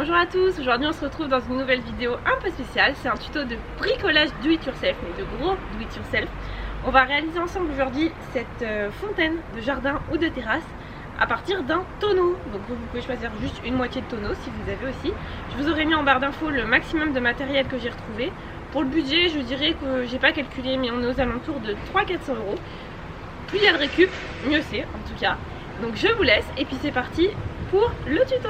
Bonjour à tous, aujourd'hui on se retrouve dans une nouvelle vidéo un peu spéciale. C'est un tuto de bricolage do it yourself, mais de gros do it yourself. On va réaliser ensemble aujourd'hui cette fontaine de jardin ou de terrasse à partir d'un tonneau. Donc vous pouvez choisir juste une moitié de tonneau si vous avez aussi. Je vous aurais mis en barre d'infos le maximum de matériel que j'ai retrouvé. Pour le budget, je dirais que j'ai pas calculé, mais on est aux alentours de 300-400 €. Plus il y a de récup, mieux c'est en tout cas. Donc je vous laisse et puis c'est parti pour le tuto.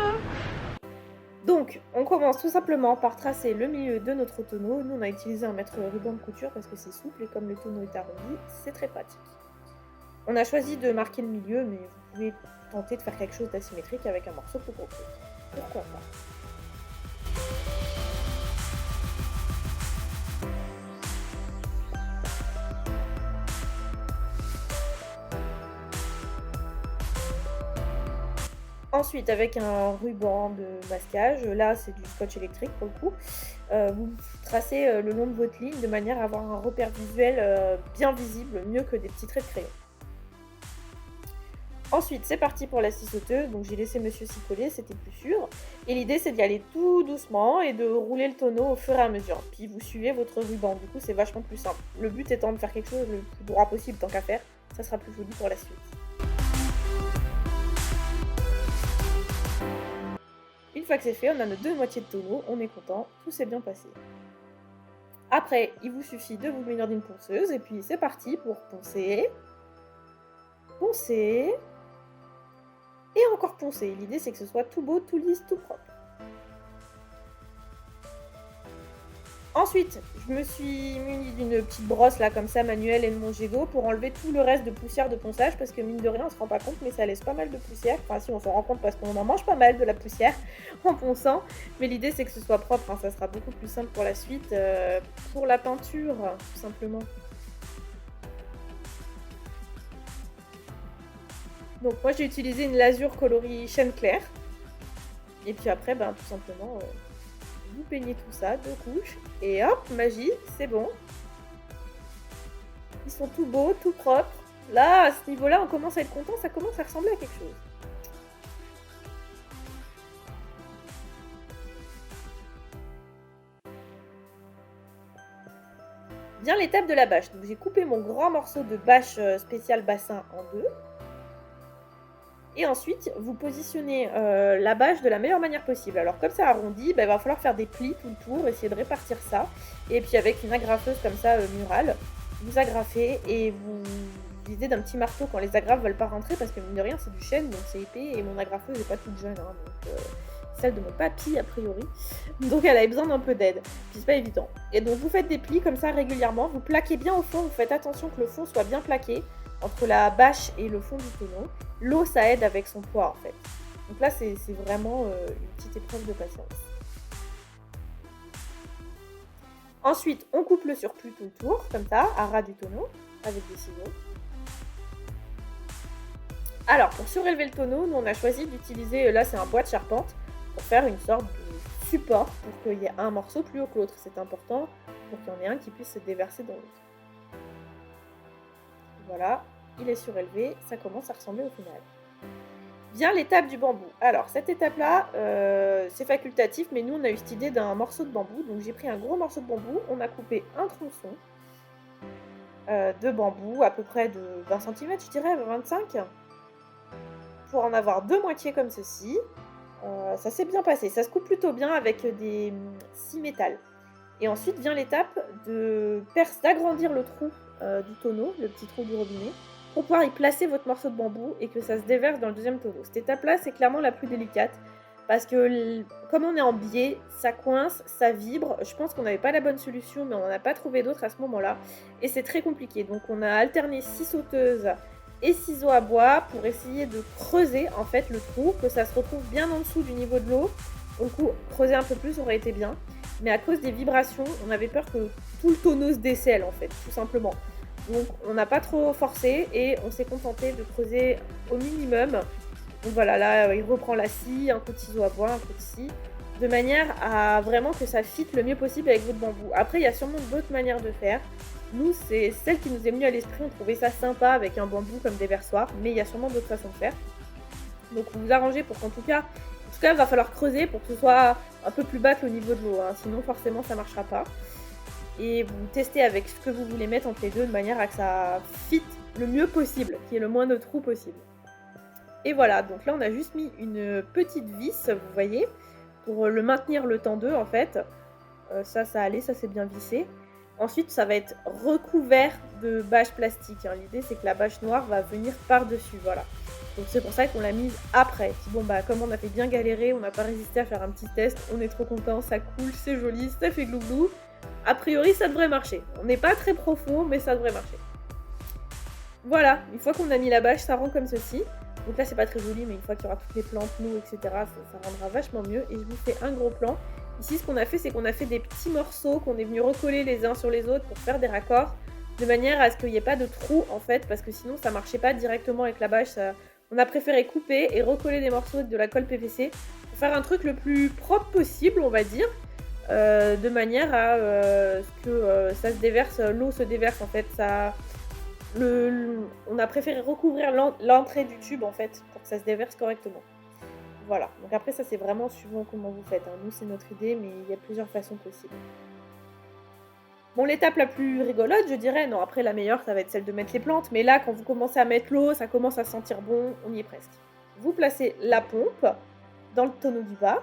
Donc on commence tout simplement par tracer le milieu de notre tonneau. Nous on a utilisé un mètre ruban de couture parce que c'est souple et comme le tonneau est arrondi, c'est très pratique. On a choisi de marquer le milieu, mais vous pouvez tenter de faire quelque chose d'asymétrique avec un morceau plus gros. Pourquoi pas. Ensuite, avec un ruban de masquage, là c'est du scotch électrique pour le coup, vous tracez le long de votre ligne de manière à avoir un repère visuel bien visible, mieux que des petits traits de crayon. Ensuite, c'est parti pour la scie sauteuse, donc j'ai laissé monsieur s'y coller, c'était plus sûr. Et l'idée c'est d'y aller tout doucement et de rouler le tonneau au fur et à mesure. Puis vous suivez votre ruban, du coup c'est vachement plus simple. Le but étant de faire quelque chose le plus droit possible tant qu'à faire, ça sera plus joli pour la suite. Une fois que c'est fait, on a nos deux moitiés de tonneau, on est content, tout s'est bien passé. Après, il vous suffit de vous munir d'une ponceuse et puis c'est parti pour poncer, poncer et encore poncer. L'idée c'est que ce soit tout beau, tout lisse, tout propre. Ensuite, je me suis munie d'une petite brosse là comme ça manuelle et de mon jet d'eau pour enlever tout le reste de poussière de ponçage parce que mine de rien on se rend pas compte mais ça laisse pas mal de poussière. Enfin si on s'en rend compte parce qu'on en mange pas mal de la poussière en ponçant. Mais l'idée c'est que ce soit propre, hein. Ça sera beaucoup plus simple pour la suite, pour la peinture tout simplement. Donc moi j'ai utilisé une lasure coloris chêne clair. Et puis après tout simplement... vous peignez tout ça, 2 couches, et hop, magie, c'est bon. Ils sont tout beaux, tout propres. Là, à ce niveau-là, on commence à être content, ça commence à ressembler à quelque chose. Vient l'étape de la bâche. Donc j'ai coupé mon grand morceau de bâche spéciale bassin en deux. Et ensuite, vous positionnez la bâche de la meilleure manière possible. Alors comme ça arrondi, il va falloir faire des plis tout le tour, essayer de répartir ça. Et puis avec une agrafeuse comme ça murale, vous agrafez et vous visez d'un petit marteau quand les agrafes ne veulent pas rentrer parce que mine de rien c'est du chêne, donc c'est épais et mon agrafeuse n'est pas toute jeune, hein, donc celle de mon papy a priori. Donc elle a besoin d'un peu d'aide, puis c'est pas évident. Et donc vous faites des plis comme ça régulièrement, vous plaquez bien au fond, vous faites attention que le fond soit bien plaqué entre la bâche et le fond du tonneau. L'eau, ça aide avec son poids en fait. Donc là, c'est vraiment une petite épreuve de patience. Ensuite, on coupe le surplus tout le tour, comme ça, à ras du tonneau, avec des ciseaux. Alors, pour surélever le tonneau, nous on a choisi d'utiliser, là c'est un bois de charpente, pour faire une sorte de support pour qu'il y ait un morceau plus haut que l'autre. C'est important pour qu'il y en ait un qui puisse se déverser dans l'autre. Voilà, il est surélevé, ça commence à ressembler au final. Vient l'étape du bambou. Alors cette étape-là, c'est facultatif, mais nous on a eu cette idée d'un morceau de bambou. Donc j'ai pris un gros morceau de bambou, on a coupé un tronçon de bambou, à peu près de 20 cm, je dirais, 25 pour en avoir deux moitiés comme ceci. Ça s'est bien passé, ça se coupe plutôt bien avec des scies métal. Et ensuite vient l'étape d'agrandir le trou du tonneau, le petit trou du robinet, pour pouvoir y placer votre morceau de bambou et que ça se déverse dans le deuxième tonneau. Cette étape-là, c'est clairement la plus délicate parce que comme on est en biais, ça coince, ça vibre. Je pense qu'on n'avait pas la bonne solution, mais on n'en a pas trouvé d'autre à ce moment-là. Et c'est très compliqué. Donc on a alterné scie sauteuse et ciseaux à bois pour essayer de creuser en fait le trou, que ça se retrouve bien en dessous du niveau de l'eau. Du coup, creuser un peu plus aurait été bien. Mais à cause des vibrations, on avait peur que tout le tonneau se décèle en fait, tout simplement. Donc on n'a pas trop forcé et on s'est contenté de creuser au minimum. Donc voilà, là il reprend la scie, un coup de ciseau à bois, un coup de scie, de manière à vraiment que ça fitte le mieux possible avec votre bambou. Après il y a sûrement d'autres manières de faire. Nous c'est celle qui nous est venue à l'esprit, on trouvait ça sympa avec un bambou comme déversoir, mais il y a sûrement d'autres façons de faire. Donc vous vous arrangez pour qu'en tout cas il tout cas, il va falloir creuser pour que ce soit un peu plus bas que le niveau de l'eau, hein, sinon forcément ça marchera pas. Et vous testez avec ce que vous voulez mettre entre les deux de manière à que ça fit le mieux possible, qu'il y ait le moins de trous possible. Et voilà, donc là on a juste mis une petite vis, vous voyez, pour le maintenir le temps d'eux en fait. Ça allait, ça c'est bien vissé. Ensuite, ça va être recouvert de bâche plastique, hein. L'idée c'est que la bâche noire va venir par-dessus, voilà. Donc c'est pour ça qu'on l'a mise après. Puis bon bah comme on a fait bien galérer, on n'a pas résisté à faire un petit test, on est trop content, ça coule, c'est joli, ça fait glouglou. A priori ça devrait marcher. On n'est pas très profond, mais ça devrait marcher. Voilà, une fois qu'on a mis la bâche, ça rend comme ceci. Donc là c'est pas très joli, mais une fois qu'il y aura toutes les plantes, l'eau, etc., ça rendra vachement mieux. Et je vous fais un gros plan. Ici ce qu'on a fait, c'est qu'on a fait des petits morceaux qu'on est venu recoller les uns sur les autres pour faire des raccords, de manière à ce qu'il n'y ait pas de trou en fait, parce que sinon ça marchait pas directement avec la bâche. On a préféré couper et recoller des morceaux de la colle PVC pour faire un truc le plus propre possible, on va dire, de manière à ce que ça se déverse, l'eau se déverse en fait. On a préféré recouvrir l'entrée du tube en fait pour que ça se déverse correctement. Voilà, donc après ça c'est vraiment suivant comment vous faites, hein. Nous c'est notre idée, mais il y a plusieurs façons possibles. Bon, l'étape la plus rigolote, je dirais, non après la meilleure ça va être celle de mettre les plantes, mais là quand vous commencez à mettre l'eau, ça commence à sentir bon, on y est presque. Vous placez la pompe dans le tonneau du bas.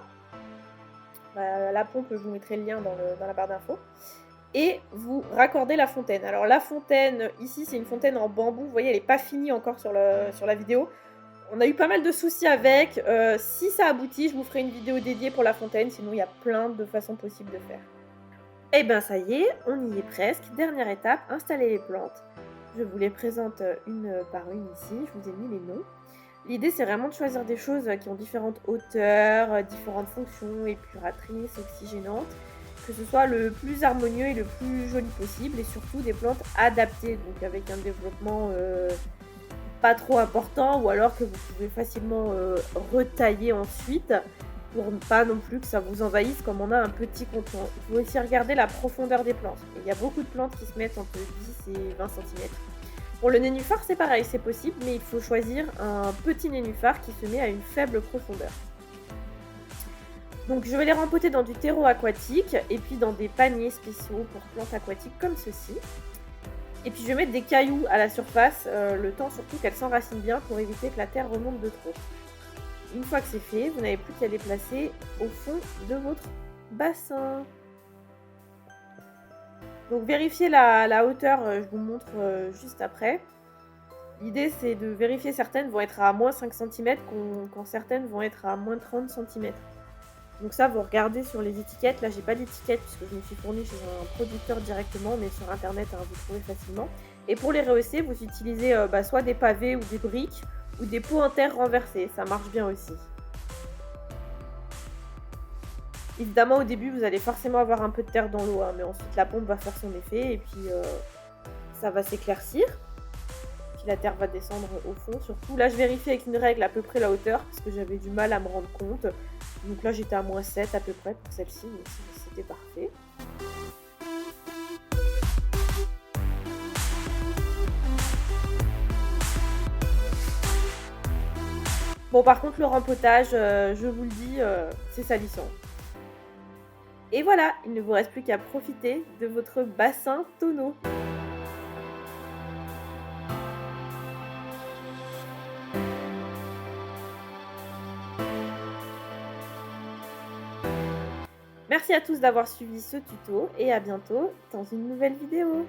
La pompe, je vous mettrai le lien dans la barre d'infos. Et vous raccordez la fontaine. Alors la fontaine, ici c'est une fontaine en bambou, vous voyez elle n'est pas finie encore sur la vidéo. On a eu pas mal de soucis avec, si ça aboutit, je vous ferai une vidéo dédiée pour la fontaine, sinon il y a plein de façons possibles de faire. Et ben ça y est, on y est presque. Dernière étape, installer les plantes. Je vous les présente une par une ici, je vous ai mis les noms. L'idée c'est vraiment de choisir des choses qui ont différentes hauteurs, différentes fonctions, épuratrices, oxygénantes, que ce soit le plus harmonieux et le plus joli possible, et surtout des plantes adaptées, donc avec un développement pas trop important, ou alors que vous pouvez facilement retailler ensuite, pour ne pas non plus que ça vous envahisse comme on a un petit contour. Il faut aussi regarder la profondeur des plantes. Et il y a beaucoup de plantes qui se mettent entre 10 et 20 cm. Pour le nénuphar, c'est pareil, c'est possible, mais il faut choisir un petit nénuphar qui se met à une faible profondeur. Donc je vais les rempoter dans du terreau aquatique et puis dans des paniers spéciaux pour plantes aquatiques comme ceci. Et puis je vais mettre des cailloux à la surface, le temps surtout qu'elles s'enracinent bien pour éviter que la terre remonte de trop. Une fois que c'est fait, vous n'avez plus qu'à les placer au fond de votre bassin. Donc vérifiez la hauteur, je vous montre juste après. L'idée c'est de vérifier, certaines vont être à moins 5 cm quand certaines vont être à moins 30 cm. Donc ça vous regardez sur les étiquettes, là j'ai pas d'étiquette puisque je me suis fournie chez un producteur directement, mais sur internet hein, vous trouvez facilement. Et pour les rehausser, vous utilisez soit des pavés ou des briques ou des pots en terre renversés, ça marche bien aussi. Évidemment, au début, vous allez forcément avoir un peu de terre dans l'eau, hein, mais ensuite la pompe va faire son effet et puis ça va s'éclaircir. Puis la terre va descendre au fond, surtout. Là, je vérifie avec une règle à peu près la hauteur parce que j'avais du mal à me rendre compte. Donc là, j'étais à moins 7 à peu près pour celle-ci, donc c'était parfait. Bon, par contre, le rempotage, je vous le dis, c'est salissant. Et voilà, il ne vous reste plus qu'à profiter de votre bassin tonneau. Merci à tous d'avoir suivi ce tuto et à bientôt dans une nouvelle vidéo.